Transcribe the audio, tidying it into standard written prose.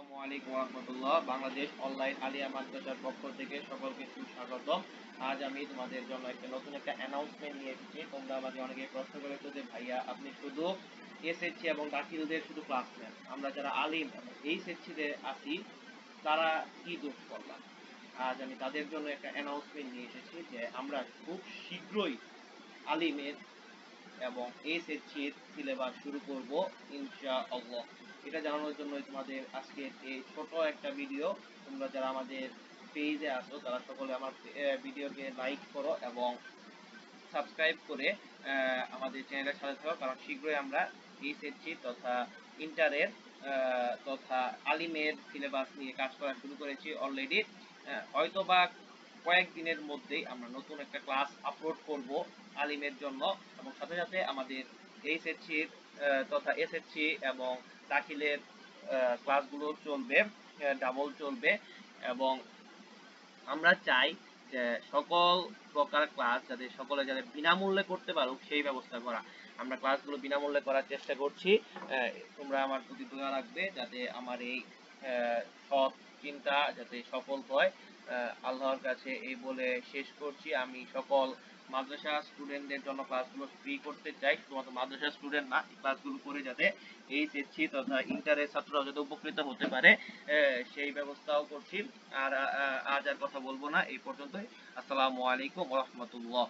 আসসালামু আলাইকুম রহমতুল্লাহ। বাংলাদেশ অনলাইন আলিয়া মাদ্রাসার পক্ষ থেকে সকলকে সুস্বাগতম। আজ আমি তোমাদের জন্য নতুন একটা অ্যানাউন্সমেন্ট নিয়ে এসেছি। তোমরা আমাকে অনেকে প্রশ্ন করেছো যে ভাইয়া আপনি শুধু এসএসসি এবং দাখিলদের শুধু ক্লাস নেন, আমরা যারা আলিম এবং এইচএসসিতে আছি তারা কি দোষ করলাম। আজ আমি তাদের জন্য একটা অ্যানাউন্সমেন্ট নিয়ে এসেছি যে আমরা খুব শীঘ্রই আলিমের এবং এইচএসসির সিলেবাস শুরু করব ইনশাআল্লাহ। এটা জানানোর জন্যই তোমাদের আজকের এই ছোট একটা ভিডিও। তোমরা যারা আমাদের পেজে আসো তারা সকলে আমার ভিডিওকে লাইক করো এবং সাবস্ক্রাইব করে আমাদের চ্যানেলের সাথে থাকো, কারণ শীঘ্রই আমরা এইচএসসি তথা ইন্টারের তথা আলিমের সিলেবাস নিয়ে কাজ করা শুরু করেছি অলরেডি। হয়তোবা কয়েকদিনের মধ্যেই আমরা নতুন একটা ক্লাস আপলোড করব আলিমের জন্য, এবং সাথে সাথে আমাদের এইচএসসির তথা এসএসসি এবং দাখিলের ক্লাসগুলো চলবে, ডাবল চলবে। এবং আমরা চাই যে সকল প্রকার ক্লাস যাতে সকলে যাতে বিনামূল্যে করতে পারুক সেই ব্যবস্থা করা। আমরা ক্লাসগুলো বিনামূল্যে করার চেষ্টা করছি। তোমরা আমার প্রতি দয়া রাখবে যাতে আমার এই সৎ চিন্তা যাতে সফল হয়। আল্লাহর কাছে এই বলে শেষ করছি। আমি সকল মাদ্রাসা স্টুডেন্টদের জন্য ক্লাসগুলো ফ্রি করতে চাই, শুধুমাত্র মাদ্রাসা স্টুডেন্ট না, ক্লাসগুলো করে যাতে এইচএসসি তথা ইন্টারের ছাত্ররাও যাতে উপকৃত হতে পারে সেই ব্যবস্থাও করছি। আর আজ আর কথা বলবো না, এই পর্যন্তই। আসসালামু আলাইকুম ওয়া রাহমাতুল্লাহ।